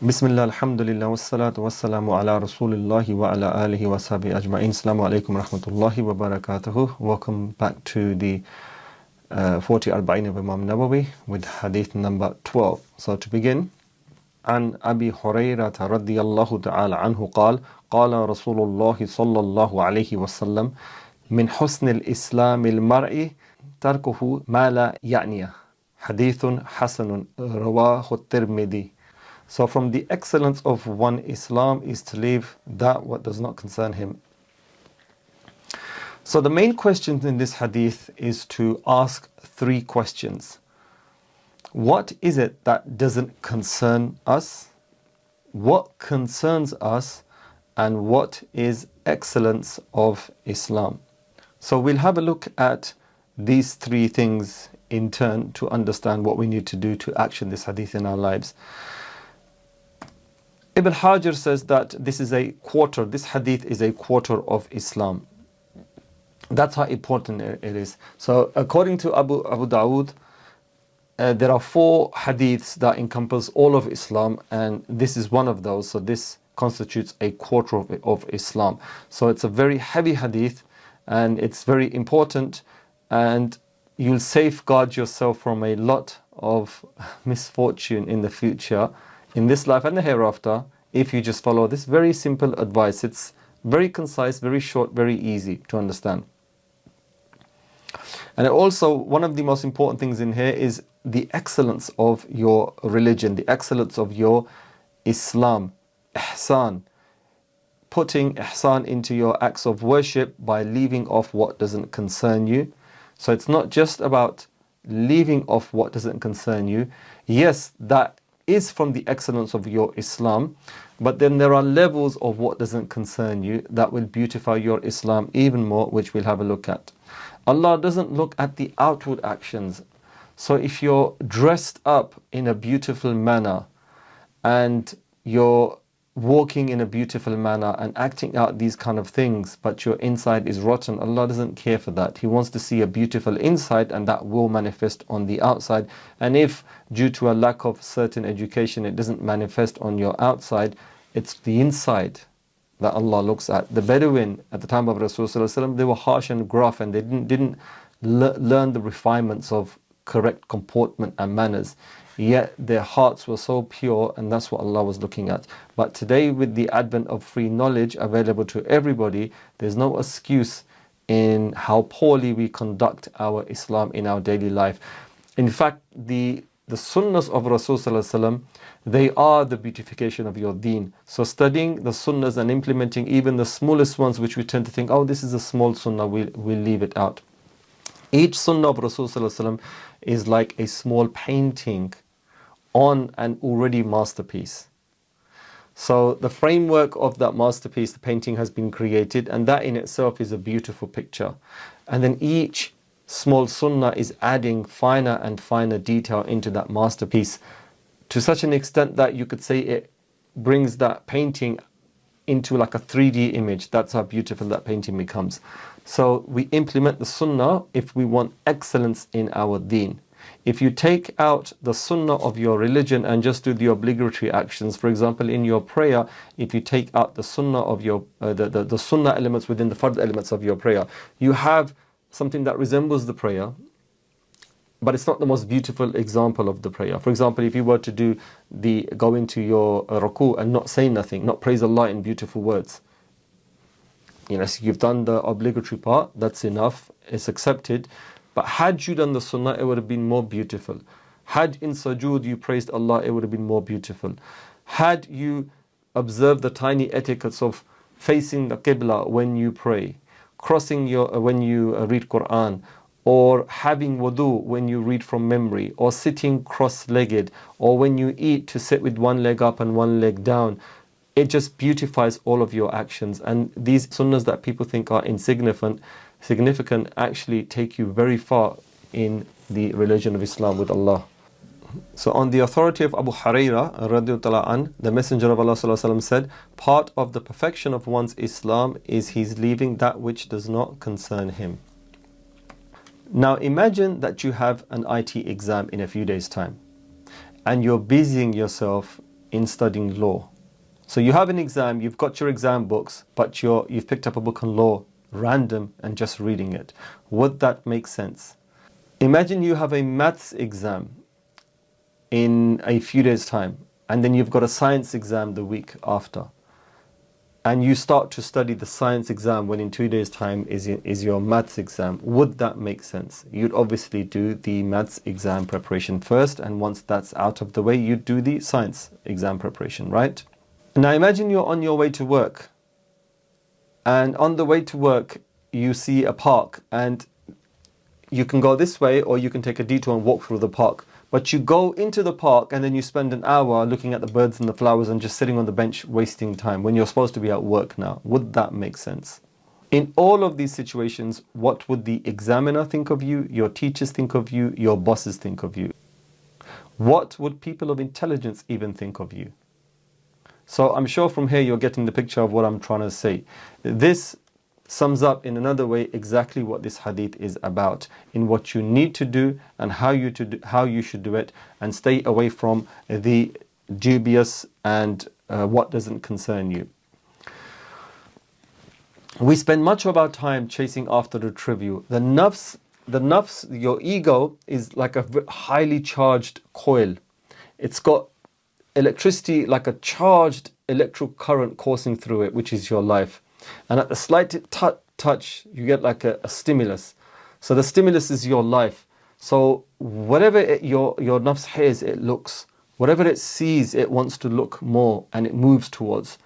Bismillah, alhamdulillah, wassalatu wassalamu ala rasulillahi wa ala alihi wa sahbihi ajma'in. Assalamu alaikum wa rahmatullahi wa barakatuhu. Welcome back to the 40 Arba'in of Imam Nawawi with hadith number 12. So to begin, عن أبي هريرة رضي الله تعالى عنه قال قال رسول الله صلى الله عليه وسلم من حسن الإسلام المرء تركه ما لا يعنيه حديث حسن رواه الترمذي. So from the excellence of one Islam is to leave that what does not concern him. So the main question in this hadith is to ask three questions. What is it that doesn't concern us? What concerns us? And what is excellence of Islam? So we'll have a look at these three things in turn to understand what we need to do to action this hadith in our lives. Ibn Hajar says that this hadith is a quarter of Islam. That's how important it is. So according to Abu Dawood, there are 4 hadiths that encompass all of Islam, and this is one of those. So this constitutes a quarter of Islam. So it's a very heavy hadith, and it's very important, and you'll safeguard yourself from a lot of misfortune in the future, in this life and the hereafter, if you just follow this very simple advice. It's very concise, very short, very easy to understand. And also, one of the most important things in here is the excellence of your religion, the excellence of your Islam, ihsan, putting ihsan into your acts of worship by leaving off what doesn't concern you. So it's not just about leaving off what doesn't concern you. Yes, that is from the excellence of your Islam, but then there are levels of what doesn't concern you that will beautify your Islam even more, which we'll have a look at. Allah doesn't look at the outward actions. So if you're dressed up in a beautiful manner and you're walking in a beautiful manner and acting out these kind of things, but your inside is rotten, Allah doesn't care for that. He wants to see a beautiful inside, and that will manifest on the outside. And if due to a lack of certain education it doesn't manifest on your outside, it's the inside that Allah looks at. The Bedouin at the time of Rasulullah, they were harsh and gruff, and they didn't learn the refinements of correct comportment and manners. Yet their hearts were so pure, and that's what Allah was looking at. But today, with the advent of free knowledge available to everybody, there's no excuse in how poorly we conduct our Islam in our daily life. In fact, the sunnahs of Rasulullah, they are the beautification of your deen. So studying the sunnahs and implementing even the smallest ones, which we tend to think, oh, this is a small sunnah, we'll leave it out. Each sunnah of Rasulullah is like a small painting on an already masterpiece. So the framework of that masterpiece, the painting, has been created, and that in itself is a beautiful picture. And then each small sunnah is adding finer and finer detail into that masterpiece, to such an extent that you could say it brings that painting into like a 3D image. That's how beautiful that painting becomes. So we implement the sunnah if we want excellence in our deen. If you take out the sunnah of your religion and just do the obligatory actions, for example, in your prayer, if you take out the sunnah of your the sunnah elements within the fard elements of your prayer, you have something that resembles the prayer, but it's not the most beautiful example of the prayer. For example, if you were to go into your ruku and not say nothing, not praise Allah in beautiful words, so you've done the obligatory part, that's enough, it's accepted. But had you done the sunnah, it would have been more beautiful. Had in sujood you praised Allah, it would have been more beautiful. Had you observed the tiny etiquettes of facing the qibla when you pray, crossing when you read Quran, or having wudu when you read from memory, or sitting cross-legged, or when you eat to sit with one leg up and one leg down, it just beautifies all of your actions. And these sunnahs that people think are insignificant actually take you very far in the religion of Islam with Allah. So on the authority of Abu Hurayrah radhiyallahu anhu, the Messenger of Allah sallallahu alaihi wasallam said, part of the perfection of one's Islam is his leaving that which does not concern him. Now imagine that you have an IT exam in a few days' time, and you're busying yourself in studying law. So you have an exam, you've got your exam books, but you've picked up a book on law, random, and just reading it. Would that make sense? Imagine you have a maths exam in a few days' time, and then you've got a science exam the week after. And you start to study the science exam when in 2 days' time is your maths exam. Would that make sense? You'd obviously do the maths exam preparation first, and once that's out of the way, you'd do the science exam preparation, right? Now imagine you're on your way to work, and on the way to work you see a park, and you can go this way or you can take a detour and walk through the park. But you go into the park and then you spend an hour looking at the birds and the flowers and just sitting on the bench wasting time when you're supposed to be at work now. Would that make sense? In all of these situations, what would the examiner think of you, your teachers think of you, your bosses think of you? What would people of intelligence even think of you? So I'm sure from here you're getting the picture of what I'm trying to say. This sums up in another way exactly what this hadith is about, in what you need to do and how you should do it, and stay away from the dubious and what doesn't concern you. We spend much of our time chasing after the trivial. The nafs, your ego, is like a highly charged coil. It's got electricity, like a charged electrical current coursing through it, which is your life. And at the slightest touch, you get like a stimulus. So the stimulus is your life. So whatever your nafs hears, it looks. Whatever it sees, it wants to look more and it moves towards.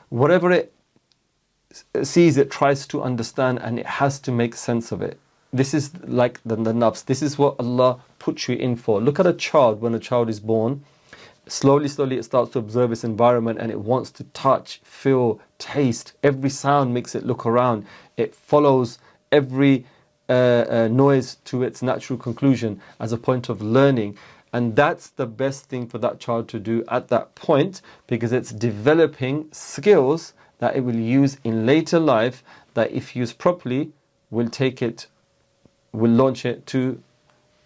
Whatever it sees, it tries to understand and it has to make sense of it. This is like the nafs. This is what Allah puts you in for. Look at a child when a child is born. Slowly it starts to observe its environment and it wants to touch, feel, taste. Every sound makes it look around. It follows every noise to its natural conclusion as a point of learning. And that's the best thing for that child to do at that point, because it's developing skills that it will use in later life that, if used properly, will launch it to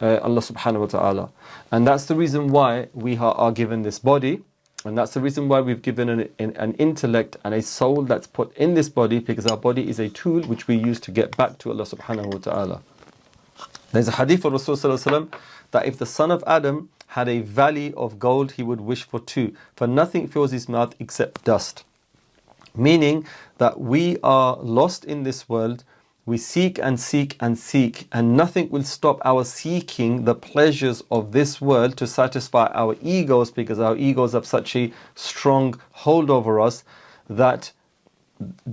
Allah subhanahu wa ta'ala. And that's the reason why we are given this body, and that's the reason why we've given an intellect and a soul that's put in this body, because our body is a tool which we use to get back to Allah subhanahu wa ta'ala. There's a hadith of Rasulullah that if the son of Adam had a valley of gold, he would wish for two, for nothing fills his mouth except dust. Meaning that we are lost in this world. We seek and seek and seek, and nothing will stop our seeking the pleasures of this world to satisfy our egos, because our egos have such a strong hold over us that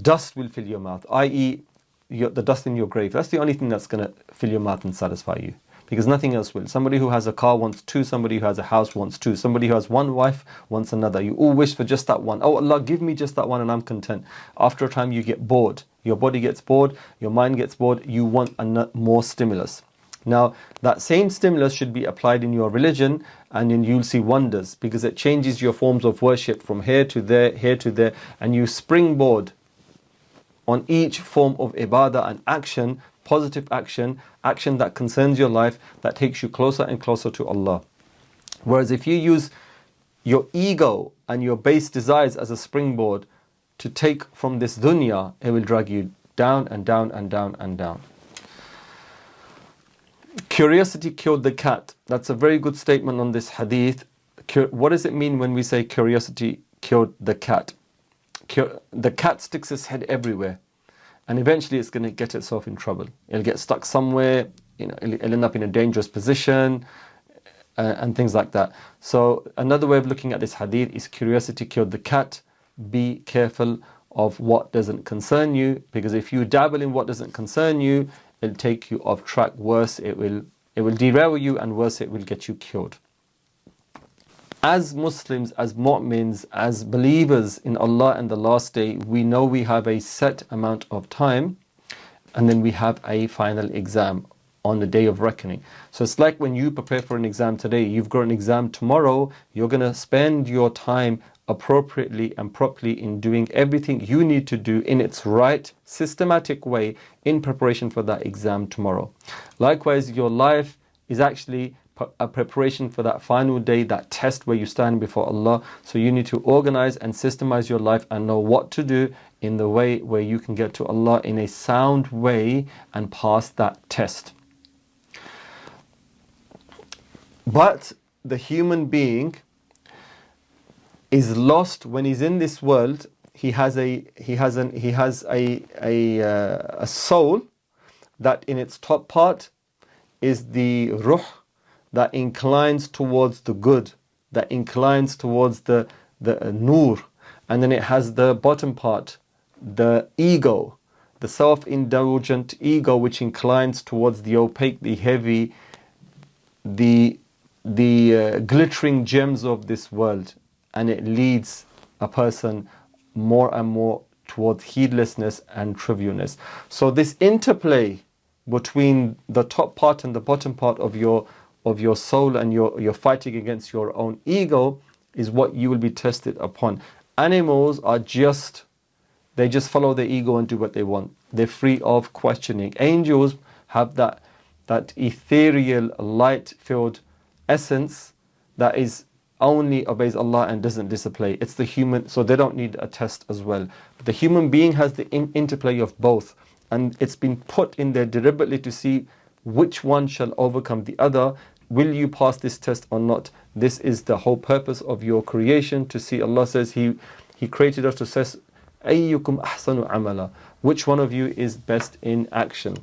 dust will fill your mouth, i.e. the dust in your grave. That's the only thing that's going to fill your mouth and satisfy you, because nothing else will. Somebody who has a car wants two, somebody who has a house wants two, somebody who has one wife wants another. You all wish for just that one. Oh Allah, give me just that one and I'm content. After a time you get bored. Your body gets bored, your mind gets bored, you want more stimulus. Now, that same stimulus should be applied in your religion, and then you'll see wonders, because it changes your forms of worship from here to there, and you springboard on each form of ibadah and action, positive action that concerns your life, that takes you closer and closer to Allah. Whereas if you use your ego and your base desires as a springboard to take from this dunya, it will drag you down and down and down and down. Curiosity killed the cat. That's a very good statement on this hadith. What does it mean when we say curiosity killed the cat? The cat sticks its head everywhere, and eventually it's going to get itself in trouble. It'll get stuck somewhere, it'll end up in a dangerous position, and things like that. So another way of looking at this hadith is curiosity killed the cat. Be careful of what doesn't concern you, because if you dabble in what doesn't concern you, it'll take you off track. Worse, it will derail you, and worse, it will get you killed. As Muslims, as mu'mins, as believers in Allah and the last day, we know we have a set amount of time, and then we have a final exam on the day of reckoning. So it's like when you prepare for an exam today, you've got an exam tomorrow, you're going to spend your time appropriately and properly in doing everything you need to do in its right, systematic way in preparation for that exam tomorrow. Likewise, your life is actually a preparation for that final day, that test where you stand before Allah. So you need to organize and systemize your life and know what to do in the way where you can get to Allah in a sound way and pass that test. But the human being is lost when he's in this world. He has a soul that in its top part is the ruh, that inclines towards the good, that inclines towards the nur, and then it has the bottom part, the ego, the self-indulgent ego, which inclines towards the opaque, the heavy, the glittering gems of this world, and it leads a person more and more towards heedlessness and trivialness. So this interplay between the top part and the bottom part of your soul, and you're fighting against your own ego, is what you will be tested upon. Animals are they just follow their ego and do what they want. They're free of questioning. Angels have that ethereal, light-filled essence that is only obeys Allah and doesn't display. It's the human, so they don't need a test as well. But the human being has the interplay of both, and it's been put in there deliberately to see which one shall overcome the other. Will you pass this test or not? This is the whole purpose of your creation, to see. Allah says He created us to say, أَيُّكُمْ أَحْسَنُ عَمَلًا, which one of you is best in action.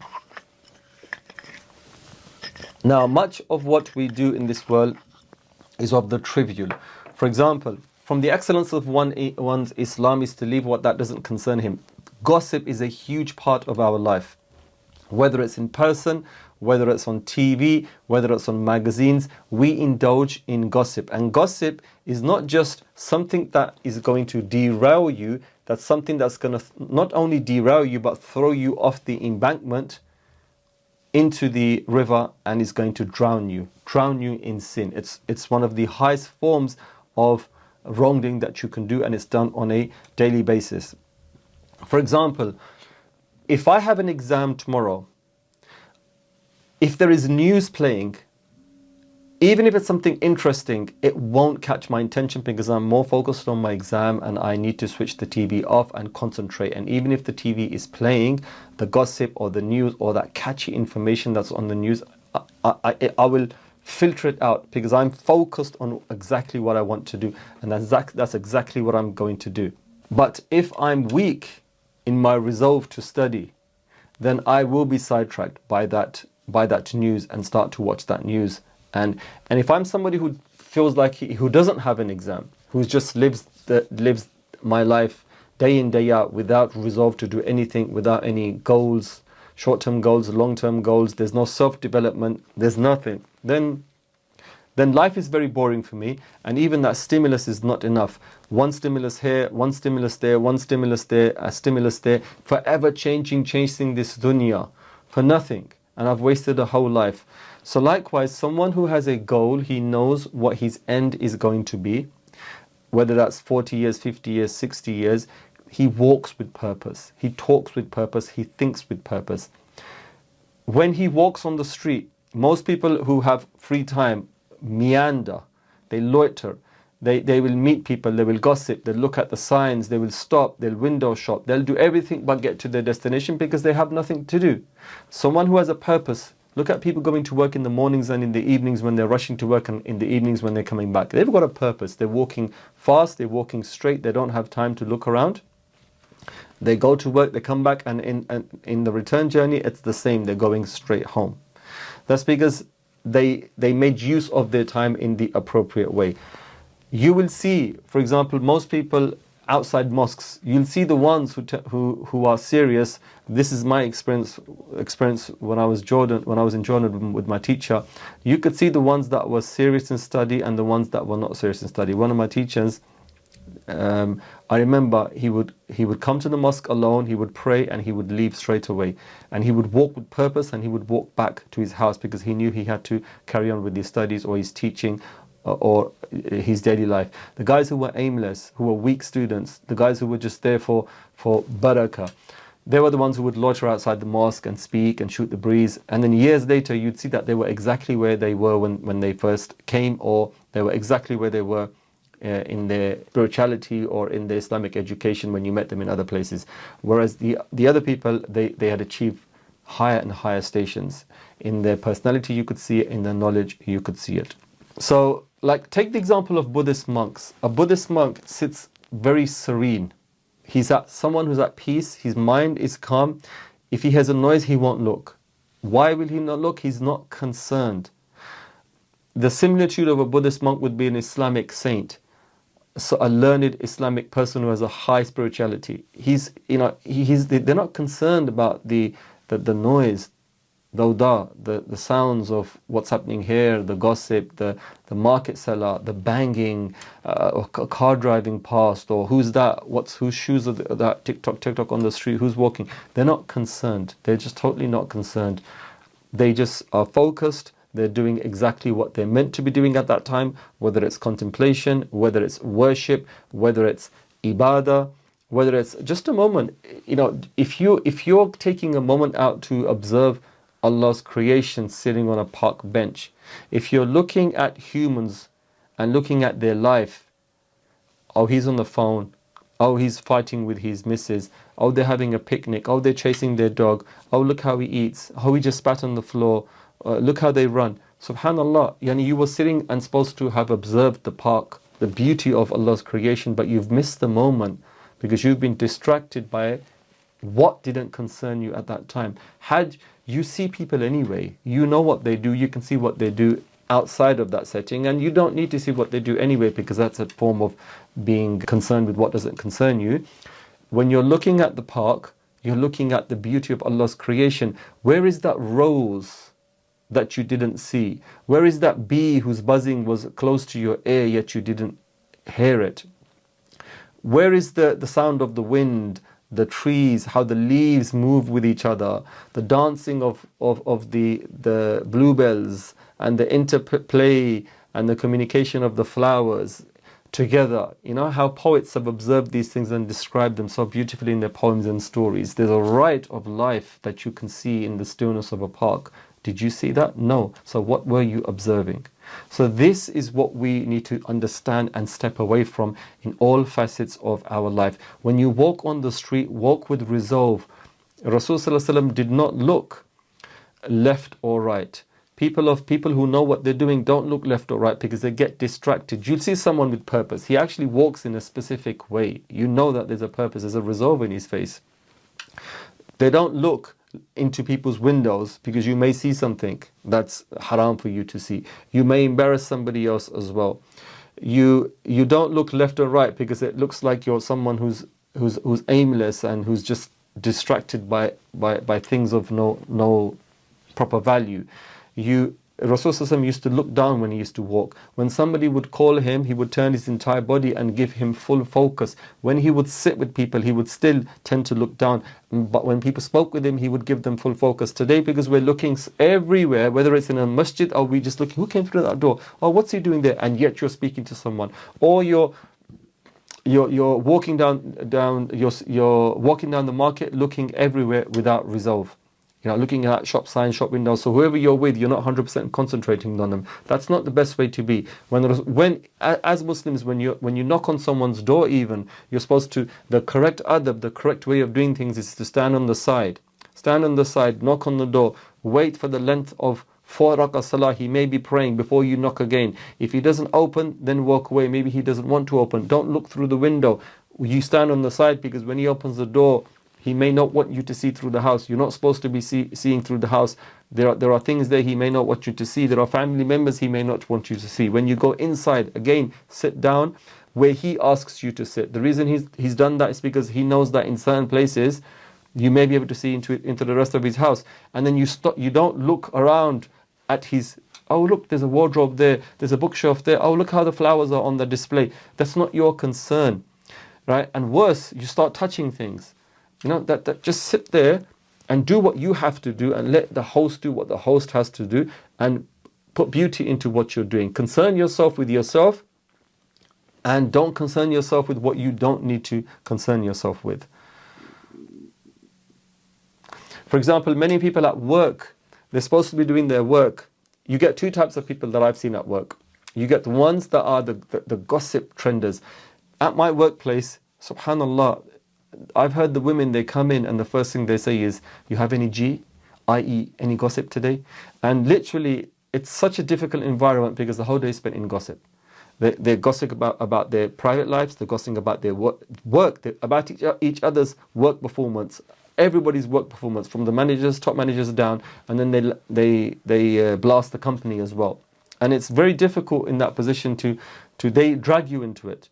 Now, much of what we do in this world is of the trivial. For example, from the excellence of one's Islam is to leave what that doesn't concern him. Gossip is a huge part of our life. Whether it's in person, whether it's on TV, whether it's on magazines, we indulge in gossip. And gossip is not just something that is going to derail you, that's something that's going to not only derail you, but throw you off the embankment into the river, and is going to drown you in sin. It's one of the highest forms of wrongdoing that you can do, and it's done on a daily basis. For example, if I have an exam tomorrow, if there is news playing, even if it's something interesting, it won't catch my attention because I'm more focused on my exam and I need to switch the TV off and concentrate. And even if the TV is playing the gossip or the news or that catchy information that's on the news, I will filter it out because I'm focused on exactly what I want to do, and that's exactly what I'm going to do. But if I'm weak in my resolve to study, then I will be sidetracked by that news and start to watch that news. And if I'm somebody who feels like who doesn't have an exam, who just lives my life day in, day out without resolve to do anything, without any goals, short-term goals, long-term goals, there's no self-development, there's nothing, then life is very boring for me, and even that stimulus is not enough. One stimulus here, one stimulus there, one stimulus there, a stimulus there, forever chasing this dunya for nothing, and I've wasted a whole life. So likewise, someone who has a goal, he knows what his end is going to be, whether that's 40 years, 50 years, 60 years, he walks with purpose, he talks with purpose, he thinks with purpose. When he walks on the street, most people who have free time meander, they loiter, they will meet people, they will gossip, they'll look at the signs, they will stop, they'll window shop, they'll do everything but get to their destination because they have nothing to do. Someone who has a purpose, look at people going to work in the mornings and in the evenings when they're rushing to work, and in the evenings when they're coming back. They've got a purpose. They're walking fast, they're walking straight, they don't have time to look around. They go to work, they come back, and in the return journey, it's the same. They're going straight home. That's because they made use of their time in the appropriate way. You will see, for example, most people outside mosques, you'll see the ones who are serious. This is my experience when I was in Jordan with my teacher. You could see the ones that were serious in study and the ones that were not serious in study. One of my teachers, I remember he would come to the mosque alone, he would pray, and he would leave straight away. And he would walk with purpose, and he would walk back to his house because he knew he had to carry on with his studies or his teaching or his daily life. The guys who were aimless, who were weak students, the guys who were just there for barakah, They were the ones who would loiter outside the mosque and speak and shoot the breeze. And then years later, you'd see that they were exactly where they were when they first came, or they were exactly where they were in their spirituality or in their Islamic education when you met them in other places. Whereas the other people, they had achieved higher and higher stations. In their personality, you could see it. In their knowledge, you could see it. So, like, take the example of Buddhist monks. A Buddhist monk sits very serene. He's someone who's at peace. His mind is calm. If he has a noise, he won't look. Why will he not look? He's not concerned. The similitude of a Buddhist monk would be an Islamic saint, so a learned Islamic person who has a high spirituality. They're not concerned about the noise, the sounds of what's happening here, the gossip, the market seller, the banging, a car driving past, or who's that? Whose shoes are that? TikTok on the street. Who's walking? They're not concerned. They're just totally not concerned. They just are focused. They're doing exactly what they're meant to be doing at that time, whether it's contemplation, whether it's worship, whether it's ibadah, whether it's just a moment. If you're taking a moment out to observe Allah's creation sitting on a park bench, if you're looking at humans and looking at their life, oh, he's on the phone, oh, he's fighting with his missus, oh, they're having a picnic, oh, they're chasing their dog, oh, look how he eats, oh, he just spat on the floor, look how they run. Subhanallah, you were sitting and supposed to have observed the park, the beauty of Allah's creation, but you've missed the moment because you've been distracted by what didn't concern you at that time. You see people anyway, you know what they do, you can see what they do outside of that setting, and you don't need to see what they do anyway, because that's a form of being concerned with what doesn't concern you. When you're looking at the park, you're looking at the beauty of Allah's creation. Where is that rose that you didn't see? Where is that bee whose buzzing was close to your ear yet you didn't hear it? Where is the sound of the wind, the trees, how the leaves move with each other, the dancing of the bluebells, and the interplay and the communication of the flowers together? How poets have observed these things and described them so beautifully in their poems and stories. There's a rite of life that you can see in the stillness of a park. Did you see that? No. So what were you observing? So this is what we need to understand and step away from in all facets of our life. When you walk on the street, walk with resolve. Rasulullah did not look left or right. People who know what they're doing don't look left or right because they get distracted. You'll see someone with purpose. He actually walks in a specific way. You know that there's a purpose, there's a resolve in his face. They don't look into people's windows because you may see something that's haram for you to see. You may embarrass somebody else as well. You don't look left or right because it looks like you're someone who's aimless and who's just distracted by things of no proper value. Rasulullah used to look down when he used to walk. When somebody would call him, he would turn his entire body and give him full focus. When he would sit with people, he would still tend to look down. But when people spoke with him, he would give them full focus. Today, because we're looking everywhere, whether it's in a masjid or we just looking, who came through that door? Oh, what's he doing there? And yet you're speaking to someone. Or you're walking down you're walking down the market, looking everywhere without resolve. Looking at shop signs, shop windows. So whoever you're with, you're not 100% concentrating on them. That's not the best way to be. As Muslims, when you knock on someone's door, even you're supposed to. The correct adab, the correct way of doing things is to stand on the side. Stand on the side, knock on the door, wait for the length of 4 rak'ah salah. He may be praying before you knock again. If he doesn't open, then walk away. Maybe he doesn't want to open. Don't look through the window. You stand on the side because when he opens the door, he may not want you to see through the house. You're not supposed to be seeing through the house. There are things there he may not want you to see. There are family members he may not want you to see. When you go inside, again, sit down where he asks you to sit. The reason he's done that is because he knows that in certain places you may be able to see into the rest of his house. And then you don't look around at his, oh look, there's a wardrobe there, there's a bookshelf there, oh look how the flowers are on the display. That's not your concern, right? And worse, you start touching things. That just sit there and do what you have to do and let the host do what the host has to do and put beauty into what you're doing. Concern yourself with yourself and don't concern yourself with what you don't need to concern yourself with. For example, many people at work, they're supposed to be doing their work. You get two types of people that I've seen at work. You get the ones that are the gossip trenders. At my workplace, subhanallah, I've heard the women, they come in and the first thing they say is, you have any G, i.e. any gossip today? And literally, it's such a difficult environment because the whole day is spent in gossip. They're gossiping about their private lives, they're gossiping about their work, about each other's work performance, everybody's work performance, from the managers, top managers down, and then they blast the company as well. And it's very difficult in that position to they drag you into it.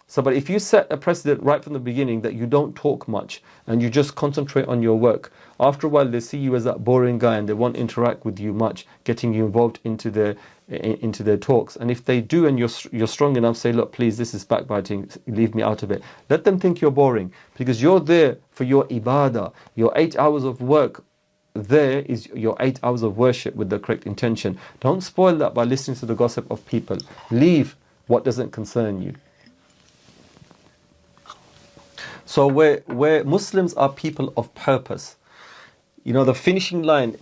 So, but if you set a precedent right from the beginning that you don't talk much and you just concentrate on your work, after a while they see you as that boring guy and they won't interact with you much, getting you involved into their talks. And if they do and you're strong enough, say, look, please, this is backbiting, leave me out of it. Let them think you're boring, because you're there for your ibadah, your 8 hours of work. There is your 8 hours of worship with the correct intention. Don't spoil that by listening to the gossip of people. Leave what doesn't concern you. So where Muslims are people of purpose, you know, the finishing line,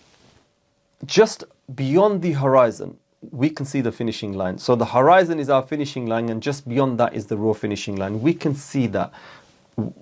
just beyond the horizon, we can see the finishing line. So the horizon is our finishing line, and just beyond that is the raw finishing line. We can see that.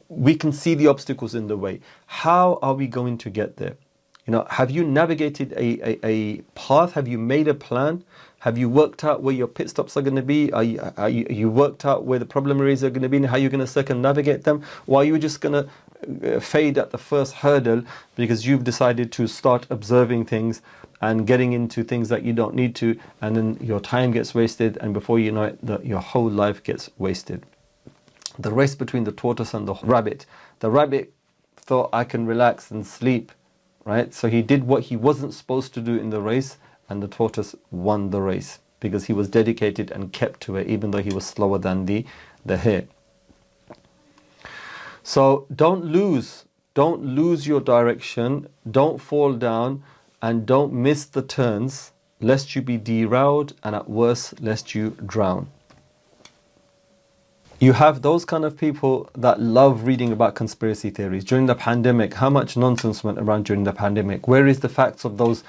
We can see the obstacles in the way. How are we going to get there? You know, have you navigated a path? Have you made a plan? Have you worked out where your pit stops are going to be? Are you worked out where the problem areas are going to be and how you're going to circumnavigate them? Or are you just going to fade at the first hurdle because you've decided to start observing things and getting into things that you don't need to, and then your time gets wasted, and before you know it, your whole life gets wasted? The race between the tortoise and the rabbit. The rabbit thought, I can relax and sleep, right? So he did what he wasn't supposed to do in the race, and the tortoise won the race because he was dedicated and kept to it, even though he was slower than the hare. So don't lose your direction, don't fall down, and don't miss the turns, lest you be derailed, and at worst, lest you drown. You have those kind of people that love reading about conspiracy theories. During the pandemic, how much nonsense went around during the pandemic? Where is the facts of those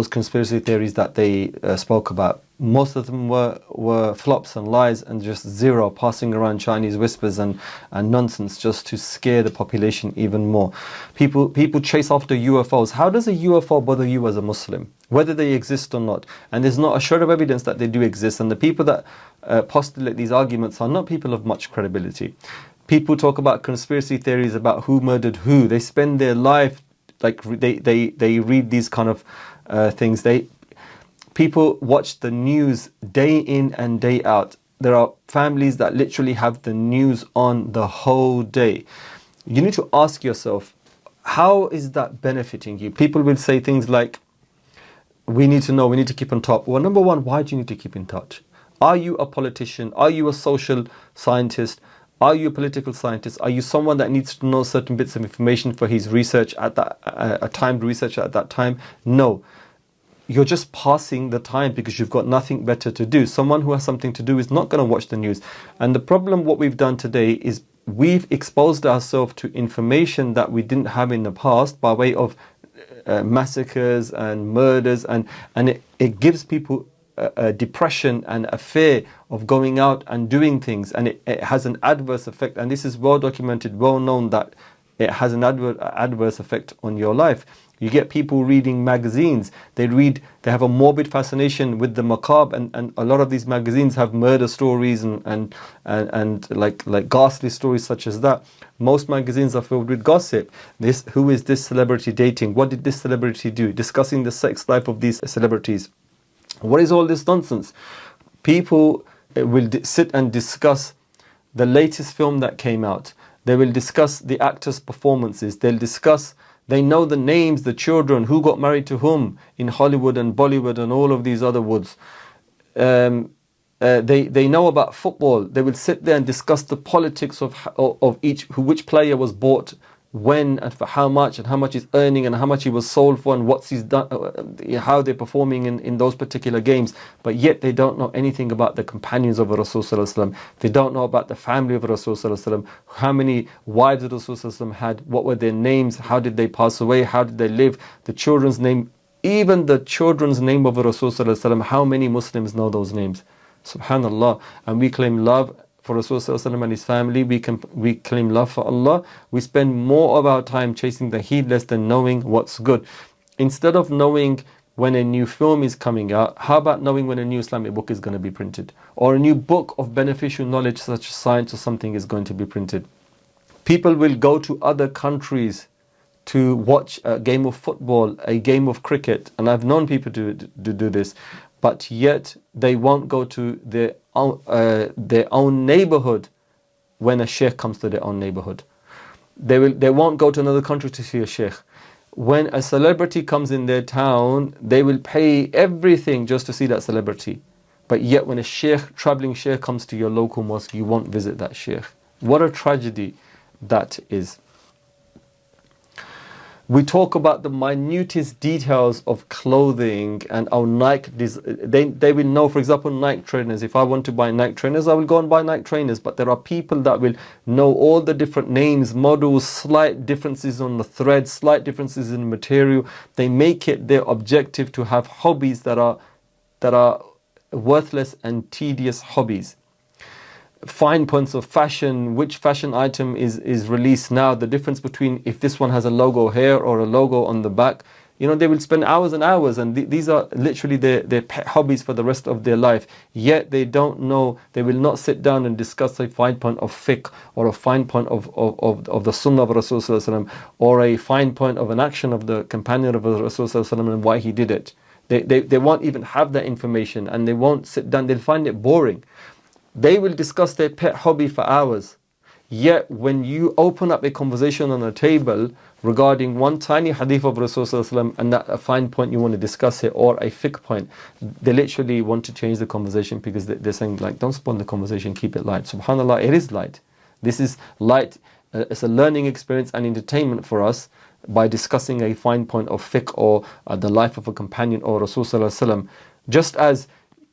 conspiracy theories that they spoke about? Most of them were flops and lies and just zero, passing around Chinese whispers and nonsense just to scare the population even more. People chase after UFOs. How does a UFO bother you as a Muslim, whether they exist or not? And there's not a shred of evidence that they do exist. And the people that postulate these arguments are not people of much credibility. People talk about conspiracy theories about who murdered who. They spend their life, like they read these kind of things. People watch the news day in and day out. There are families that literally have the news on the whole day. You need to ask yourself, how is that benefiting you? People will say things like, we need to know, we need to keep on top. Well, number one, why do you need to keep in touch? Are you a politician? Are you a social scientist? Are you a political scientist? Are you someone that needs to know certain bits of information for his research at that timed research at that time? No. You're just passing the time because you've got nothing better to do. Someone who has something to do is not going to watch the news. And the problem, what we've done today, is we've exposed ourselves to information that we didn't have in the past by way of massacres and murders, and it gives people a depression and a fear of going out and doing things, and it has an adverse effect. And this is well documented, well known, that it has an adverse effect on your life. You get people reading magazines. They have a morbid fascination with the macabre, and a lot of these magazines have murder stories and like ghastly stories such as that. Most magazines are filled with gossip. Who is this celebrity dating? What did this celebrity do? Discussing the sex life of these celebrities. What is all this nonsense? People will sit and discuss the latest film that came out. They will discuss the actors' performances. They know the names, the children, who got married to whom in Hollywood and Bollywood and all of these other woods. They know about football. They will sit there and discuss the politics of which player was bought when and for how much he's earning and how much he was sold for and what's he's done, how they're performing in those particular games. But yet they don't know anything about the companions of Rasulullah. They don't know about the family of Rasulullah, how many wives Rasulullah had, what were their names, how did they pass away, how did they live, the children's name, even the children's name of Rasulullah, how many Muslims know those names? Subhanallah. And we claim love for Rasulullah and his family, we claim love for Allah. We spend more of our time chasing the heedless than knowing what's good. Instead of knowing when a new film is coming out, how about knowing when a new Islamic book is going to be printed? Or a new book of beneficial knowledge such as science or something is going to be printed. People will go to other countries to watch a game of football, a game of cricket, and I've known people to do this, but yet they won't go to their own neighborhood when a sheikh comes to their own neighborhood. They won't go to another country to see a sheikh. When a celebrity comes in their town, they will pay everything just to see that celebrity. But yet when a traveling sheikh comes to your local mosque, you won't visit that sheikh. What a tragedy that is. We talk about the minutest details of clothing and our Nike. They will know, for example, Nike trainers. If I want to buy Nike trainers, I will go and buy Nike trainers. But there are people that will know all the different names, models, slight differences on the thread, slight differences in material. They make it their objective to have hobbies that are worthless and tedious hobbies. Fine points of fashion, which fashion item is released now, the difference between if this one has a logo here or a logo on the back. They will spend hours and hours, and these are literally their pet hobbies for the rest of their life. Yet they don't know, they will not sit down and discuss a fine point of fiqh or a fine point of the sunnah of Rasulullah or a fine point of an action of the companion of Rasulullah and why he did it. They won't even have that information, and they won't sit down, they'll find it boring. They will discuss their pet hobby for hours. Yet when you open up a conversation on a table regarding one tiny hadith of Rasulullah and that a fine point you want to discuss it, or a fiqh point, they literally want to change the conversation because they're saying, like, don't spoil the conversation, keep it light. Subhanallah, it is light. This is light. It's a learning experience and entertainment for us by discussing a fine point of fiqh or the life of a companion or Rasulullah, just as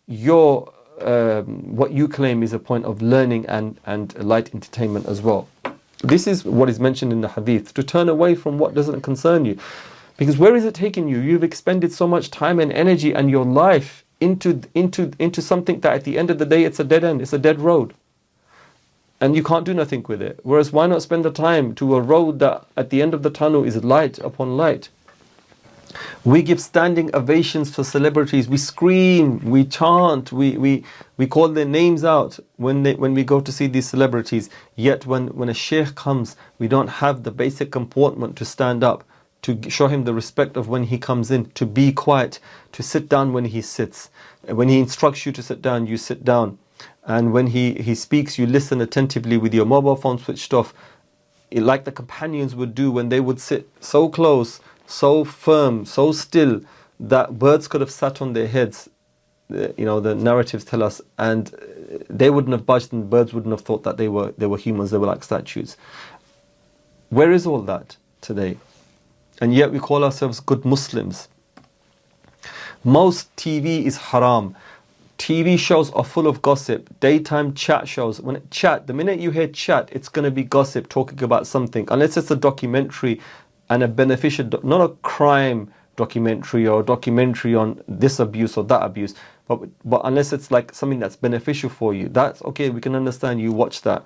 your what you claim is a point of learning and light entertainment as well. This is what is mentioned in the hadith, to turn away from what doesn't concern you. Because where is it taking you? You've expended so much time and energy and your life into something that at the end of the day it's a dead end, it's a dead road. And you can't do nothing with it. Whereas why not spend the time to a road that at the end of the tunnel is light upon light? We give standing ovations for celebrities. We scream, we chant, we call their names out when we go to see these celebrities. Yet when a sheikh comes, we don't have the basic comportment to stand up, to show him the respect of when he comes in, to be quiet, to sit down when he sits. When he instructs you to sit down, you sit down. And when he speaks, you listen attentively with your mobile phone switched off, like the companions would do when they would sit so close, so firm, so still, that birds could have sat on their heads. The narratives tell us, and they wouldn't have budged, and birds wouldn't have thought that they were humans. They were like statues. Where is all that today? And yet we call ourselves good Muslims. Most TV is haram. TV shows are full of gossip. Daytime chat shows. The minute you hear chat, it's going to be gossip, talking about something, unless it's a documentary and a beneficial, not a crime documentary or a documentary on this abuse or that abuse, but unless it's like something that's beneficial for you, that's okay, we can understand, you watch that,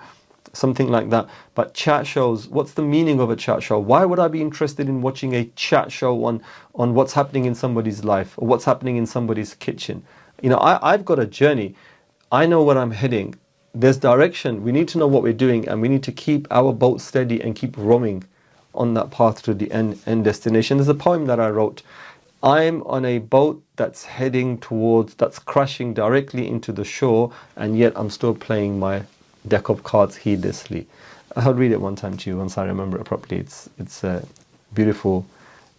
something like that. But chat shows, what's the meaning of a chat show? Why would I be interested in watching a chat show on what's happening in somebody's life or what's happening in somebody's kitchen? I've got a journey. I know where I'm heading. There's direction. We need to know what we're doing, and we need to keep our boat steady and keep rowing on that path to the end destination. There's a poem that I wrote. I'm on a boat that's that's crashing directly into the shore, and yet I'm still playing my deck of cards heedlessly. I'll read it one time to you once I remember it properly. It's a beautiful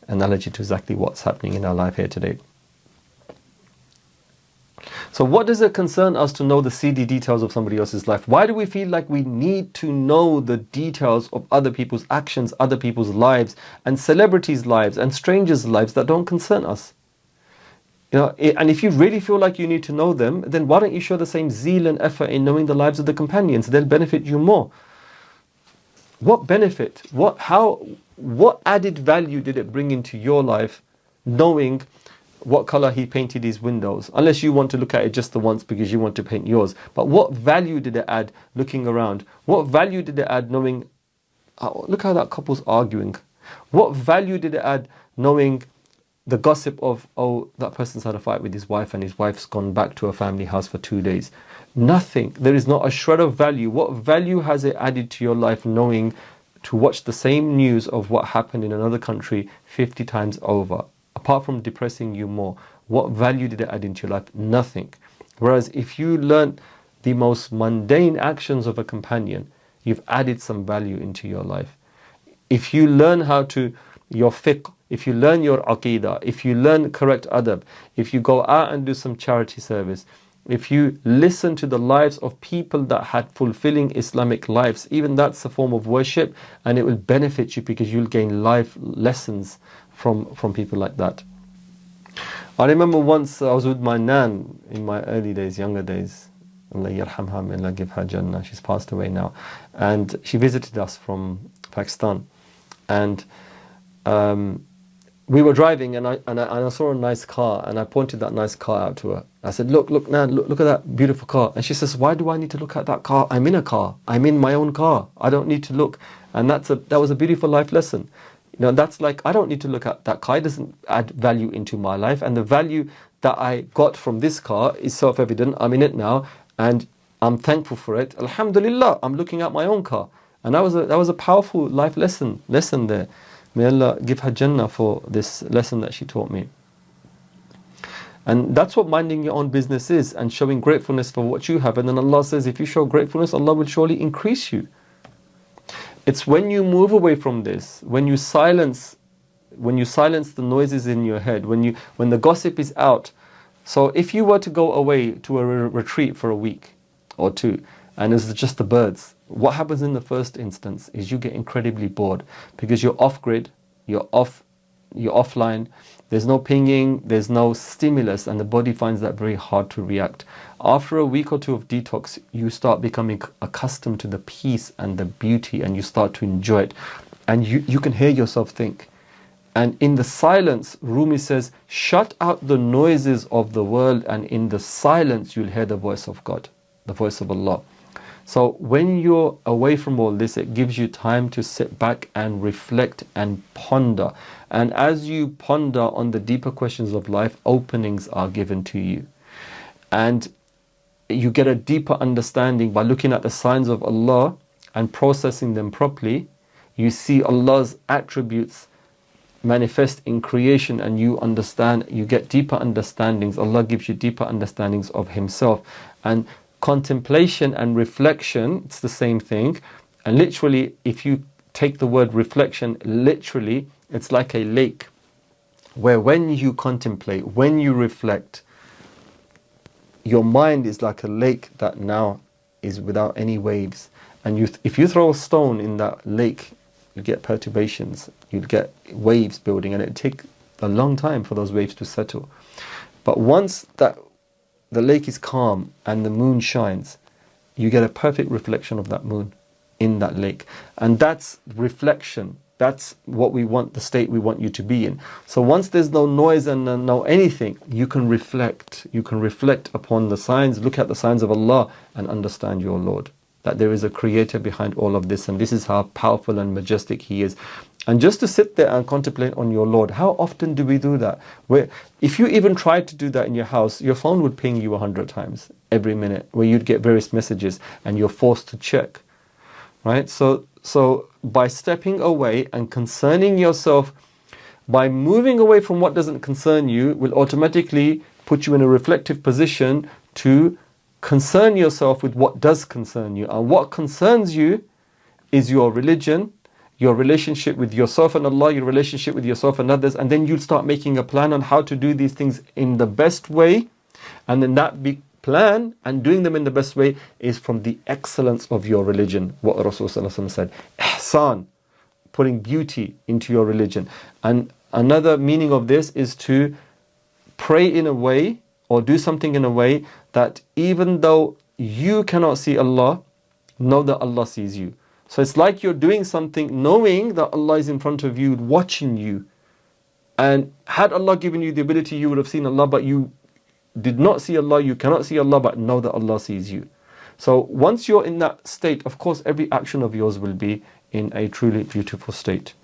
analogy to exactly what's happening in our life here today. So what does it concern us to know the seedy details of somebody else's life? Why do we feel like we need to know the details of other people's actions, other people's lives, and celebrities' lives, and strangers' lives that don't concern us? You know, and if you really feel like you need to know them, then why don't you show the same zeal and effort in knowing the lives of the companions? They'll benefit you more. What benefit? What added value did it bring into your life knowing what color he painted his windows? Unless you want to look at it just the once because you want to paint yours. But what value did it add looking around? What value did it add knowing, oh, look how that couple's arguing. What value did it add knowing the gossip of, oh, that person's had a fight with his wife and his wife's gone back to her family house for 2 days? Nothing. There is not a shred of value. What value has it added to your life knowing to watch the same news of what happened in another country 50 times over? Apart from depressing you more, what value did it add into your life? Nothing. Whereas if you learn the most mundane actions of a companion, you've added some value into your life. If you learn your fiqh, if you learn your aqidah, if you learn correct adab, if you go out and do some charity service, if you listen to the lives of people that had fulfilling Islamic lives, even that's a form of worship, and it will benefit you because you'll gain life lessons from people like that. I remember once I was with my nan in my early days, younger days. Allah yarhamha, may Allah give her Jannah. She's passed away now. And she visited us from Pakistan. And we were driving, and I saw a nice car, and I pointed that nice car out to her. I said, look, Nan, look at that beautiful car. And she says, why do I need to look at that car? I'm in a car. I'm in my own car. I don't need to look. And that was a beautiful life lesson. You know, that's like, I don't need to look at that car. It doesn't add value into my life. And the value that I got from this car is self-evident. I'm in it now, and I'm thankful for it. Alhamdulillah, I'm looking at my own car. And that was a powerful life lesson there. May Allah give her Jannah for this lesson that she taught me. And that's what minding your own business is, and showing gratefulness for what you have. And then Allah says, if you show gratefulness, Allah will surely increase you. It's when you move away from this, when you silence the noises in your head, when the gossip is out. So if you were to go away to a retreat for a week or two, and it's just the birds, what happens in the first instance is you get incredibly bored because you're off grid, you're offline, there's no pinging, there's no stimulus, and the body finds that very hard to react. After a week or two of detox, you start becoming accustomed to the peace and the beauty, and you start to enjoy it. And you can hear yourself think. And in the silence, Rumi says, shut out the noises of the world, and in the silence you'll hear the voice of God, the voice of Allah. So when you're away from all this, it gives you time to sit back and reflect and ponder. And as you ponder on the deeper questions of life, openings are given to you. And you get a deeper understanding by looking at the signs of Allah and processing them properly. You see Allah's attributes manifest in creation, and you understand, you get deeper understandings. Allah gives you deeper understandings of Himself. And contemplation and reflection, it's the same thing. And literally, if you take the word reflection, literally, it's like a lake where when you contemplate, when you reflect, your mind is like a lake that now is without any waves. And if you throw a stone in that lake, you get perturbations, you get waves building, and it takes a long time for those waves to settle. But once that the lake is calm and the moon shines, you get a perfect reflection of that moon in that lake. And that's reflection. That's what we want, the state we want you to be in. So once there's no noise and no anything, you can reflect. You can reflect upon the signs, look at the signs of Allah, and understand your Lord. That there is a creator behind all of this, and this is how powerful and majestic He is. And just to sit there and contemplate on your Lord, how often do we do that? Where if you even tried to do that in your house, your phone would ping you 100 times every minute, where you'd get various messages and you're forced to check. Right? So by stepping away and concerning yourself, by moving away from what doesn't concern you, will automatically put you in a reflective position to concern yourself with what does concern you. And what concerns you is your religion, your relationship with yourself and Allah, your relationship with yourself and others. And then you'll start making a plan on how to do these things in the best way And then that big plan and doing them in the best way is from the excellence of your religion. What Rasulullah said, ihsan, putting beauty into your religion. And another meaning of this is to pray in a way or do something in a way that even though you cannot see Allah, know that Allah sees you. So it's like you're doing something knowing that Allah is in front of you, watching you. And had Allah given you the ability, you would have seen Allah, but you did not see Allah, you cannot see Allah, but know that Allah sees you. So once you're in that state, of course, every action of yours will be in a truly beautiful state.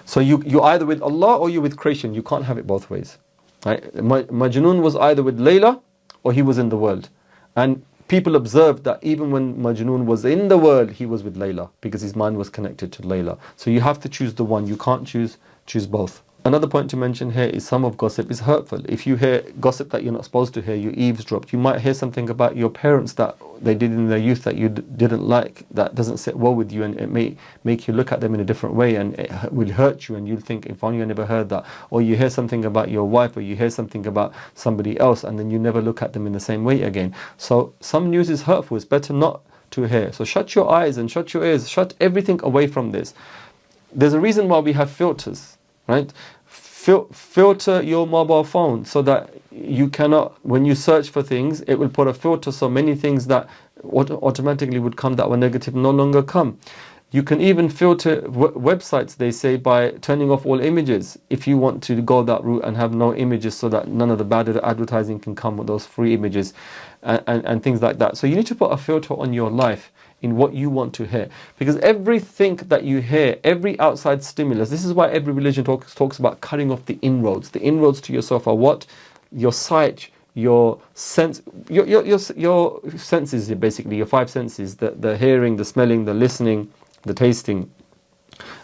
So you're either with Allah or you're with creation. You can't have it both ways. Right? Majnun was either with Layla or he was in the world. And people observed that even when Majnun was in the world, he was with Layla because his mind was connected to Layla. So you have to choose the one. You can't choose both. Another point to mention here is some of gossip is hurtful. If you hear gossip that you're not supposed to hear, you eavesdrop. You might hear something about your parents that they did in their youth that you didn't like, that doesn't sit well with you, and it may make you look at them in a different way, and it will hurt you, and you'll think, if only I never heard that. Or you hear something about your wife, or you hear something about somebody else, and then you never look at them in the same way again. So some news is hurtful. It's better not to hear. So shut your eyes and shut your ears. Shut everything away from this. There's a reason why we have filters. Right? Filter your mobile phone so that you cannot, when you search for things, it will put a filter so many things that automatically would come that were negative no longer come. You can even filter websites, they say, by turning off all images if you want to go that route and have no images so that none of the bad advertising can come with those free images and things like that. So you need to put a filter on your life in what you want to hear, because everything that you hear, every outside stimulus, this is why every religion talks about cutting off the inroads. The inroads to yourself are what? Your sight, your sense, your senses, basically your five senses, the hearing, the smelling, the listening, the tasting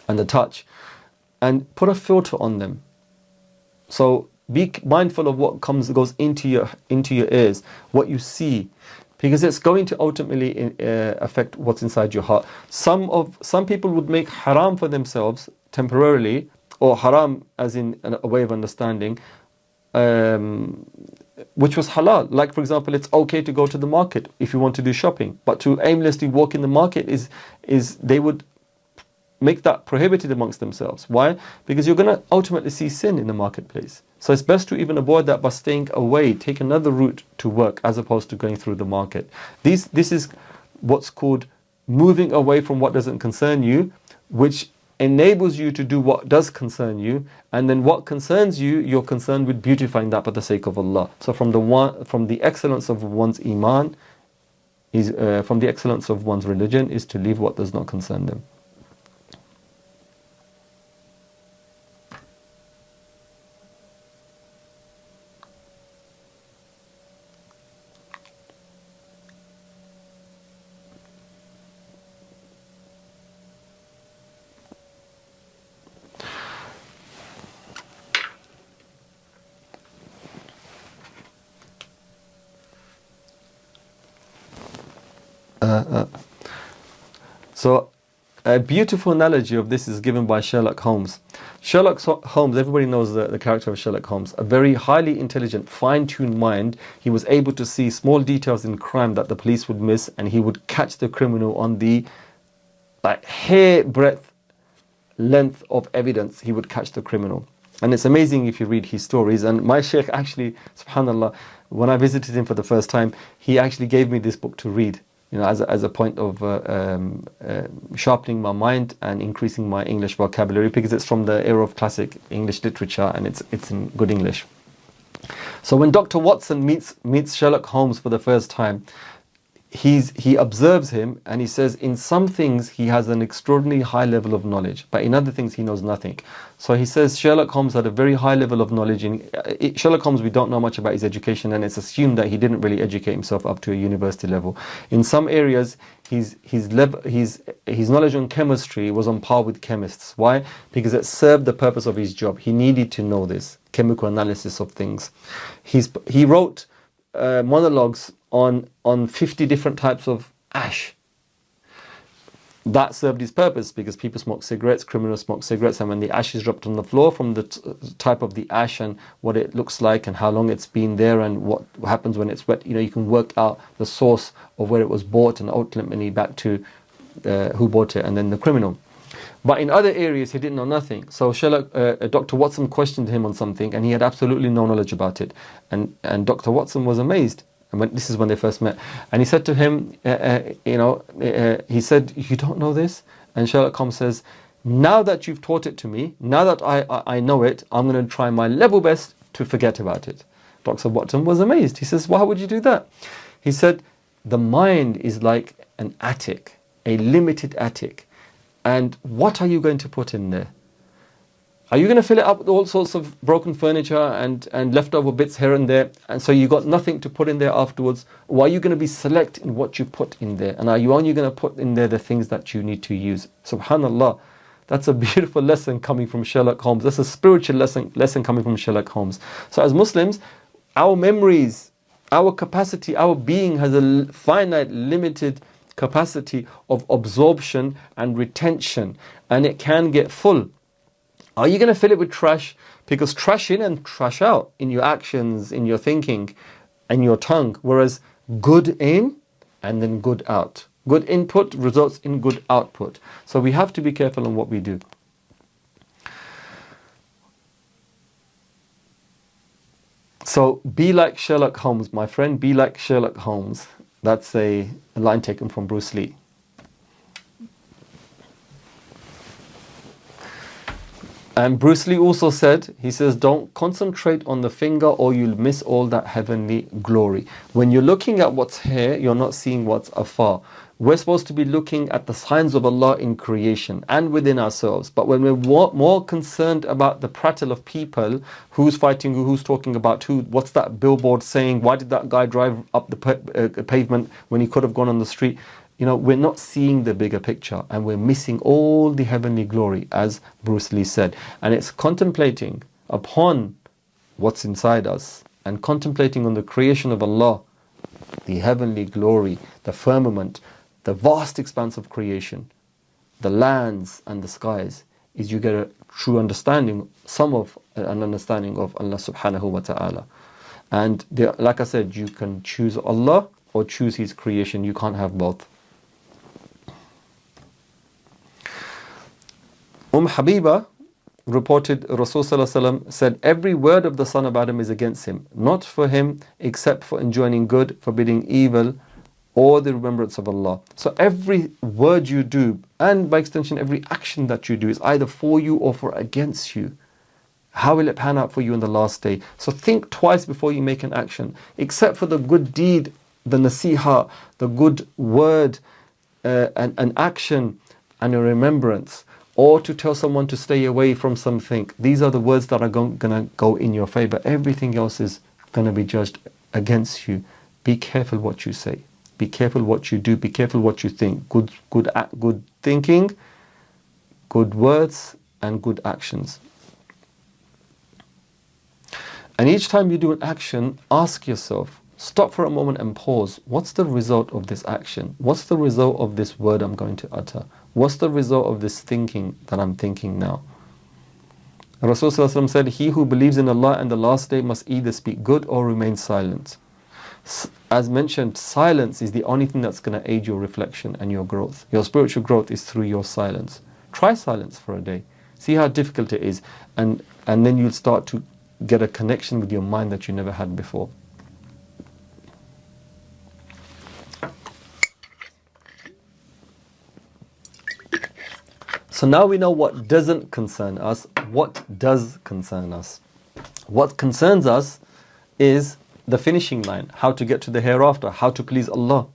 and the touch, and put a filter on them. So be mindful of what goes into your ears, what you see, because it's going to ultimately affect what's inside your heart. Some people would make haram for themselves temporarily, or haram as in a way of understanding, which was halal. Like, for example, it's okay to go to the market if you want to do shopping, but to aimlessly walk in the market is they would make that prohibited amongst themselves. Why? Because you're going to ultimately see sin in the marketplace. So it's best to even avoid that by staying away, take another route to work as opposed to going through the market. This is what's called moving away from what doesn't concern you, which enables you to do what does concern you, and then what concerns you, you're concerned with beautifying that for the sake of Allah. So from the excellence of one's iman, from the excellence of one's religion, is to leave what does not concern them. So a beautiful analogy of this is given by Sherlock Holmes. Sherlock Holmes, everybody knows the character of Sherlock Holmes, a very highly intelligent, fine-tuned mind. He was able to see small details in crime that the police would miss, and he would catch the criminal on the hair-breadth length of evidence. He would catch the criminal. And it's amazing if you read his stories. And my sheikh actually, subhanAllah, when I visited him for the first time, he actually gave me this book to read, as a point of sharpening my mind and increasing my English vocabulary, because it's from the era of classic English literature and it's in good English. So when Dr. Watson meets Sherlock Holmes for the first time, he observes him and he says in some things he has an extraordinarily high level of knowledge, but in other things he knows nothing. So he says Sherlock Holmes had a very high level of knowledge. Sherlock Holmes, we don't know much about his education, and it's assumed that he didn't really educate himself up to a university level. In some areas, his knowledge on chemistry was on par with chemists. Why? Because it served the purpose of his job. He needed to know this chemical analysis of things. He wrote monologues on 50 different types of ash. that served his purpose, because people smoke cigarettes, criminals smoke cigarettes, and when the ash is dropped on the floor, from the type of the ash and what it looks like and how long it's been there and what happens when it's wet, you can work out the source of where it was bought and ultimately back to who bought it, and then the criminal. But in other areas he didn't know nothing. So Dr. Watson questioned him on something and he had absolutely no knowledge about it, and Dr. Watson was amazed. And this is when they first met, and he said to him, he said, "You don't know this?" And Sherlock Holmes says, "Now that you've taught it to me, now that I know it, I'm going to try my level best to forget about it." Dr. Watson was amazed. He says, "Why would you do that?" He said, "The mind is like an attic, a limited attic. And what are you going to put in there? Are you going to fill it up with all sorts of broken furniture and leftover bits here and there, and so you got nothing to put in there afterwards? Or are you going to be select in what you put in there? And are you only going to put in there the things that you need to use?" Subhanallah. That's a beautiful lesson coming from Sherlock Holmes. That's a spiritual lesson coming from Sherlock Holmes. So as Muslims, our memories, our capacity, our being has a finite, limited capacity of absorption and retention, and it can get full. Are you going to fill it with trash? Because trash in and trash out in your actions, in your thinking, and your tongue. Whereas good in and then good out. Good input results in good output. So we have to be careful on what we do. So be like Sherlock Holmes, my friend. Be like Sherlock Holmes. That's a line taken from Bruce Lee. And Bruce Lee also said, he says, "Don't concentrate on the finger or you'll miss all that heavenly glory." When you're looking at what's here, you're not seeing what's afar. We're supposed to be looking at the signs of Allah in creation and within ourselves. But when we're more concerned about the prattle of people, who's fighting who's talking about who, what's that billboard saying, why did that guy drive up the pavement when he could have gone on the street? We're not seeing the bigger picture, and we're missing all the heavenly glory, as Bruce Lee said. And it's contemplating upon what's inside us and contemplating on the creation of Allah, the heavenly glory, the firmament, the vast expanse of creation, the lands and the skies, is you get a true understanding, an understanding of Allah subhanahu wa ta'ala. And like I said, you can choose Allah or choose His creation. You can't have both. Habiba reported Rasul Sallallahu Alaihi Wasallam said, "Every word of the son of Adam is against him, not for him except for enjoining good, forbidding evil, or the remembrance of Allah." So every word you do, and by extension every action that you do, is either for you or for against you. How will it pan out for you in the last day? So think twice before you make an action, except for the good deed, the nasiha, the good word, an action and a remembrance, or to tell someone to stay away from something. These are the words that are going to go in your favor. Everything else is going to be judged against you. Be careful what you say. Be careful what you do. Be careful what you think. Good thinking, good words, and good actions. And each time you do an action, ask yourself, stop for a moment and pause. What's the result of this action? What's the result of this word I'm going to utter? What's the result of this thinking that I'm thinking now? Rasulullah said, "He who believes in Allah and the last day must either speak good or remain silent." As mentioned, silence is the only thing that's going to aid your reflection and your growth. Your spiritual growth is through your silence. Try silence for a day. See how difficult it is. And then you'll start to get a connection with your mind that you never had before. So now we know what doesn't concern us. What does concern us? What concerns us is the finishing line, how to get to the hereafter, how to please Allah.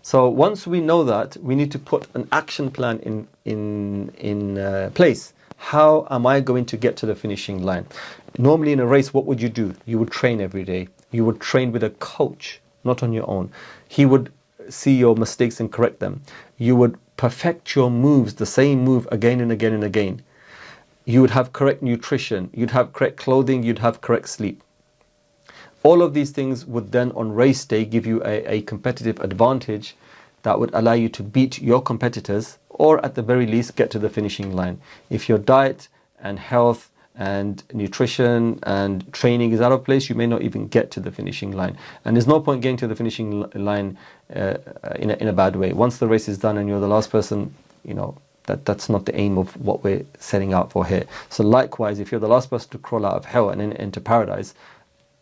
So once we know that, we need to put an action plan in place. How am I going to get to the finishing line? Normally in a race, what would you do? You would train every day. You would train with a coach, not on your own. He would see your mistakes and correct them. You would perfect your moves, the same move again and again and again. You would have correct nutrition, you'd have correct clothing, you'd have correct sleep. All of these things would then on race day give you a competitive advantage that would allow you to beat your competitors, or at the very least get to the finishing line. If your diet and health and nutrition and training is out of place, you may not even get to the finishing line. And there's no point getting to the finishing line in a bad way. Once the race is done and you're the last person, that's not the aim of what we're setting out for here. So likewise, if you're the last person to crawl out of hell and into paradise,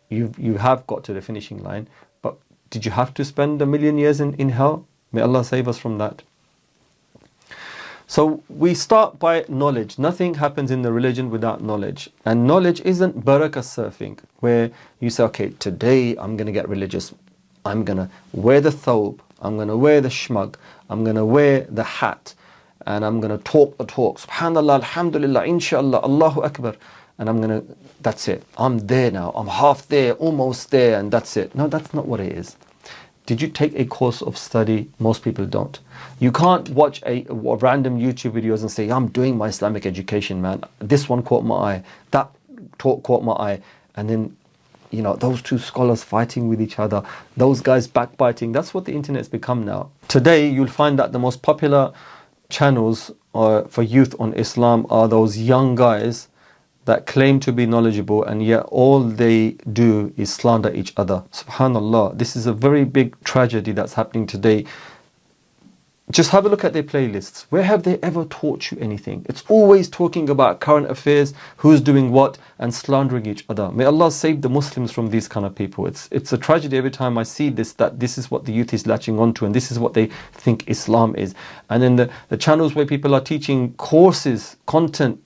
you have got to the finishing line. But did you have to spend 1,000,000 years in hell? May Allah save us from that. So we start by knowledge. Nothing happens in the religion without knowledge. And knowledge isn't barakah surfing, where you say, okay, today I'm going to get religious. I'm going to wear the thobe. I'm going to wear the shmug. I'm going to wear the hat. And I'm going to talk the talk. Subhanallah, alhamdulillah, inshallah, Allahu Akbar. And that's it. I'm there now. I'm half there, almost there, and that's it. No, that's not what it is. Did you take a course of study? Most people don't. You can't watch a random YouTube videos and say, I'm doing my Islamic education, man. This one caught my eye. That talk caught my eye. And then, those two scholars fighting with each other. Those guys backbiting. That's what the internet's become now. Today, you'll find that the most popular channels for youth on Islam are those young guys that claim to be knowledgeable, and yet all they do is slander each other. Subhanallah, this is a very big tragedy that's happening today. Just have a look at their playlists. Where have they ever taught you anything? It's always talking about current affairs, who's doing what, and slandering each other. May Allah save the Muslims from these kind of people. It's a tragedy every time I see this, that this is what the youth is latching onto, and this is what they think Islam is. And then the channels where people are teaching courses, content,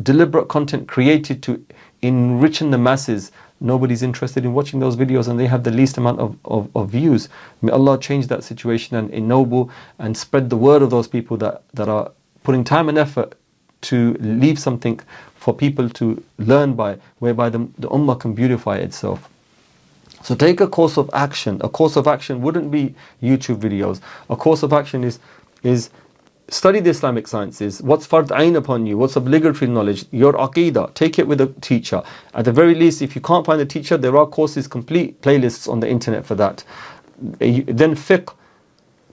deliberate content created to enrich the masses, nobody's interested in watching those videos, and they have the least amount of views. May Allah change that situation and ennoble and spread the word of those people that are putting time and effort to leave something for people to learn by, whereby the ummah can beautify itself. So take a course of action. A course of action wouldn't be YouTube videos. A course of action is study the Islamic sciences. What's fard ayn upon you? What's obligatory knowledge? Your aqidah. Take it with a teacher. At the very least, if you can't find a teacher, there are courses, complete playlists on the internet for that. Then fiqh.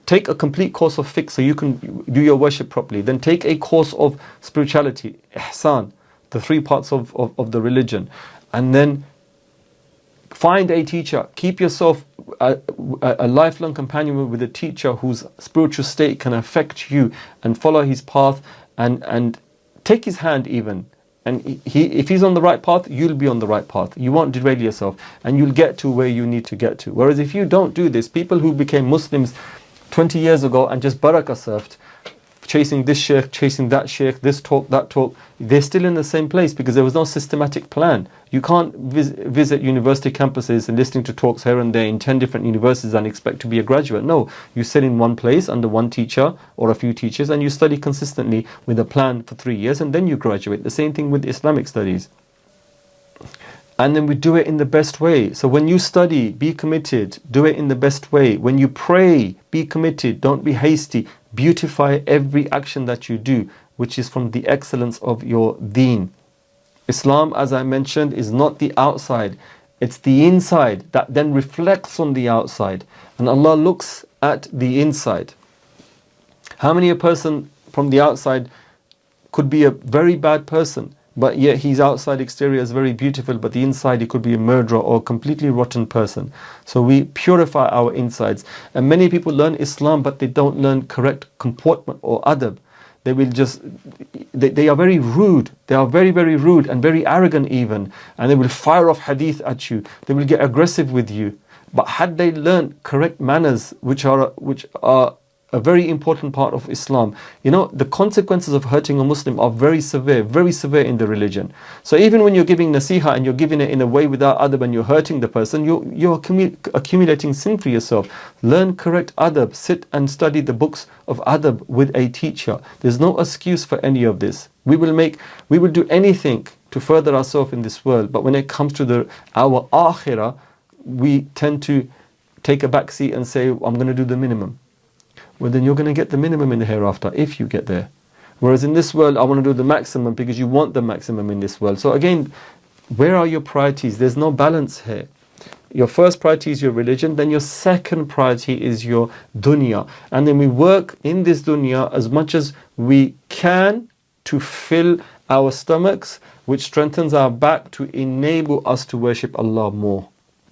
Take a complete course of fiqh so you can do your worship properly. Then take a course of spirituality, ihsan, the 3 parts of the religion. And then find a teacher. Keep yourself a lifelong companion with a teacher whose spiritual state can affect you, and follow his path and take his hand even. And if he's on the right path, you'll be on the right path. You won't derail yourself, and you'll get to where you need to get to. Whereas if you don't do this, people who became Muslims 20 years ago and just barakah surfed, chasing this sheikh, chasing that sheikh, this talk, that talk, they're still in the same place because there was no systematic plan. You can't visit university campuses and listening to talks here and there in 10 different universities and expect to be a graduate. No, you sit in one place under one teacher or a few teachers, and you study consistently with a plan for 3 years, and then you graduate. The same thing with Islamic studies. And then we do it in the best way. So when you study, be committed, do it in the best way. When you pray, be committed, don't be hasty. Beautify every action that you do, which is from the excellence of your deen. Islam, as I mentioned, is not the outside. It's the inside that then reflects on the outside. And Allah looks at the inside. How many a person from the outside could be a very bad person, but yet his outside exterior is very beautiful, but the inside he could be a murderer or a completely rotten person. So we purify our insides. And many people learn Islam, but they don't learn correct comportment or adab. They will just, they are very rude. They are very, very rude and very arrogant even. And they will fire off hadith at you. They will get aggressive with you. But had they learned correct manners, which are a very important part of Islam. The consequences of hurting a Muslim are very severe in the religion. So even when you're giving nasiha and you're giving it in a way without adab and you're hurting the person, you're accumulating sin for yourself. Learn correct adab. Sit and study the books of adab with a teacher. There's no excuse for any of this. We will do anything to further ourselves in this world, but when it comes to our akhirah, we tend to take a back seat and say, I'm going to do the minimum. Well, then you're going to get the minimum in the hereafter if you get there. Whereas in this world, I want to do the maximum because you want the maximum in this world. So again, where are your priorities? There's no balance here. Your first priority is your religion, then your second priority is your dunya. And then we work in this dunya as much as we can to fill our stomachs, which strengthens our back to enable us to worship Allah more.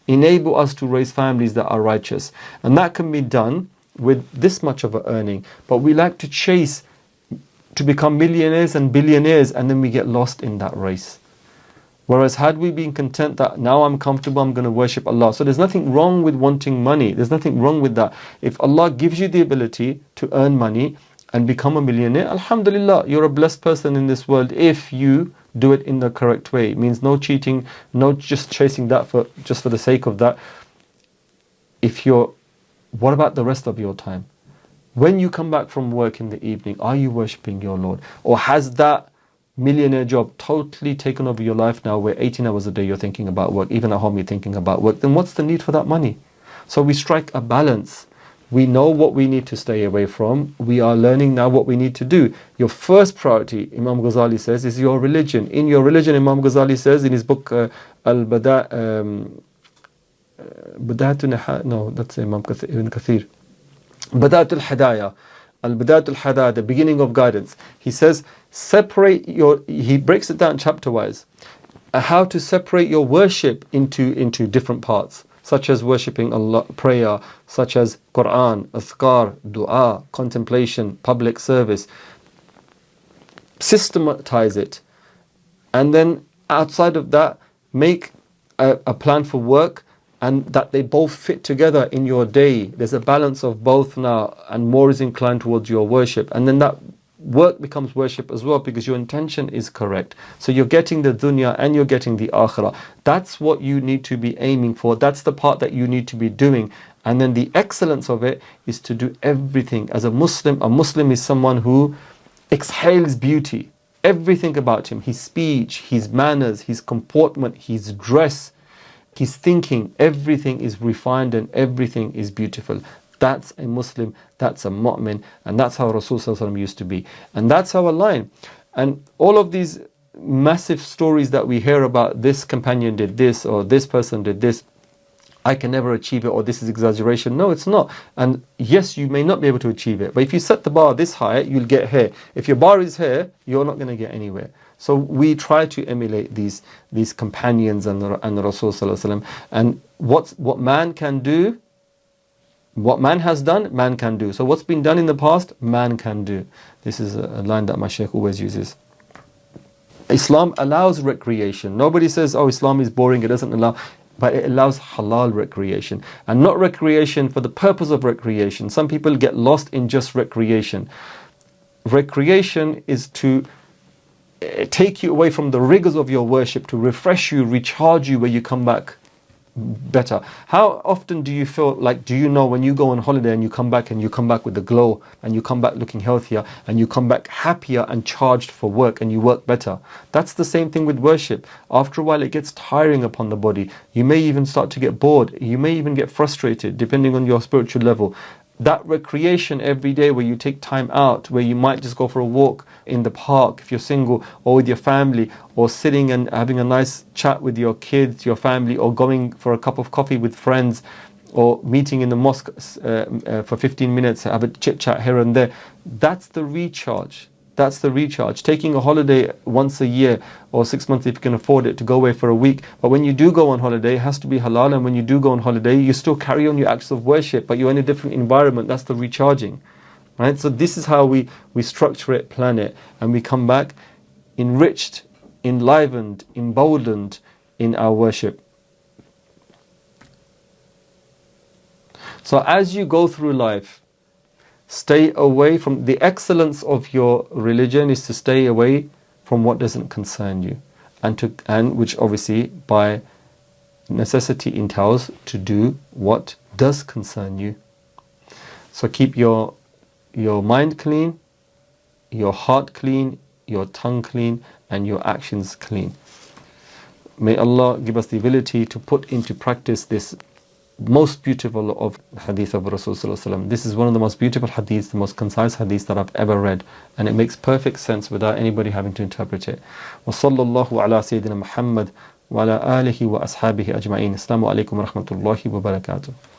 Enable us to raise families that are righteous. And that can be done with this much of an earning. But we like to chase to become millionaires and billionaires, and then we get lost in that race. Whereas had we been content that now I'm comfortable, I'm going to worship Allah. So there's nothing wrong with wanting money. There's nothing wrong with that. If Allah gives you the ability to earn money and become a millionaire, alhamdulillah, you're a blessed person in this world if you do it in the correct way. It means no cheating, no just chasing that for the sake of that. What about the rest of your time? When you come back from work in the evening, are you worshipping your Lord? Or has that millionaire job totally taken over your life now, where 18 hours a day you're thinking about work, even at home you're thinking about work? Then what's the need for that money? So we strike a balance. We know what we need to stay away from. We are learning now what we need to do. Your first priority, Imam Ghazali says, is your religion. In your religion, Imam Ghazali says in his book Al-Bada'atun, no, that's Imam Ibn Kathir, Bada'atul Hadaya, Al-Bada'atul Hadaya, the beginning of guidance. He says, he breaks it down chapter wise, how to separate your worship into different parts, such as worshipping Allah, prayer, such as Quran, Azkar, Dua, contemplation, public service. Systematize it, and then outside of that, make a plan for work, and that they both fit together in your day. There's a balance of both now, and more is inclined towards your worship. And then that work becomes worship as well, because your intention is correct. So you're getting the dunya and you're getting the akhirah. That's what you need to be aiming for. That's the part that you need to be doing. And then the excellence of it is to do everything. As a Muslim is someone who exhales beauty. Everything about him, his speech, his manners, his comportment, his dress, his thinking, everything is refined and everything is beautiful. That's a Muslim, that's a mu'min, and that's how Rasul Sallallahu Alaihi Wasallam used to be. And that's our line. And all of these massive stories that we hear about, this companion did this, or this person did this, I can never achieve it, or this is exaggeration. No, it's not. And yes, you may not be able to achieve it, but if you set the bar this high, you'll get here. If your bar is here, you're not going to get anywhere. So we try to emulate these companions and the Rasul Sallallahu Alaihi Wasallam. And what man can do, what man has done, man can do. So what's been done in the past, man can do. This is a line that my Shaykh always uses. Islam allows recreation. Nobody says, oh, Islam is boring, it doesn't allow. But it allows halal recreation. And not recreation for the purpose of recreation. Some people get lost in just recreation. Recreation is to take you away from the rigors of your worship, to refresh you, recharge you, where you come back better. How often do you feel like, do you know when you go on holiday and you come back with the glow, and you come back looking healthier, and you come back happier and charged for work, and you work better? That's the same thing with worship. After a while it gets tiring upon the body. You may even start to get bored. You may even get frustrated, depending on your spiritual level. That recreation every day, where you take time out, where you might just go for a walk in the park if you're single, or with your family, or sitting and having a nice chat with your kids, your family, or going for a cup of coffee with friends, or meeting in the mosque for 15 minutes, have a chit chat here and there. That's the recharge. That's the recharge. Taking a holiday once a year or 6 months if you can afford it, to go away for a week. But when you do go on holiday, it has to be halal. And when you do go on holiday, you still carry on your acts of worship, but you're in a different environment. That's the recharging. Right? So this is how we structure it, plan it, and we come back enriched, enlivened, emboldened in our worship. So as you go through life, stay away from the excellence of your religion is to stay away from what doesn't concern you, and which obviously by necessity entails to do what does concern you. So keep your mind clean, your heart clean, your tongue clean, and your actions clean. May Allah give us the ability to put into practice this most beautiful of hadith of Rasulullah. This is one of the most beautiful hadiths, the most concise hadiths that I've ever read, and it makes perfect sense without anybody having to interpret it. Wa sallallahu ala Sayyidina Muhammad وعلى آله وأصحابه أجمعين. Assalamu alaikum wa rahmatullahi wa barakatuh.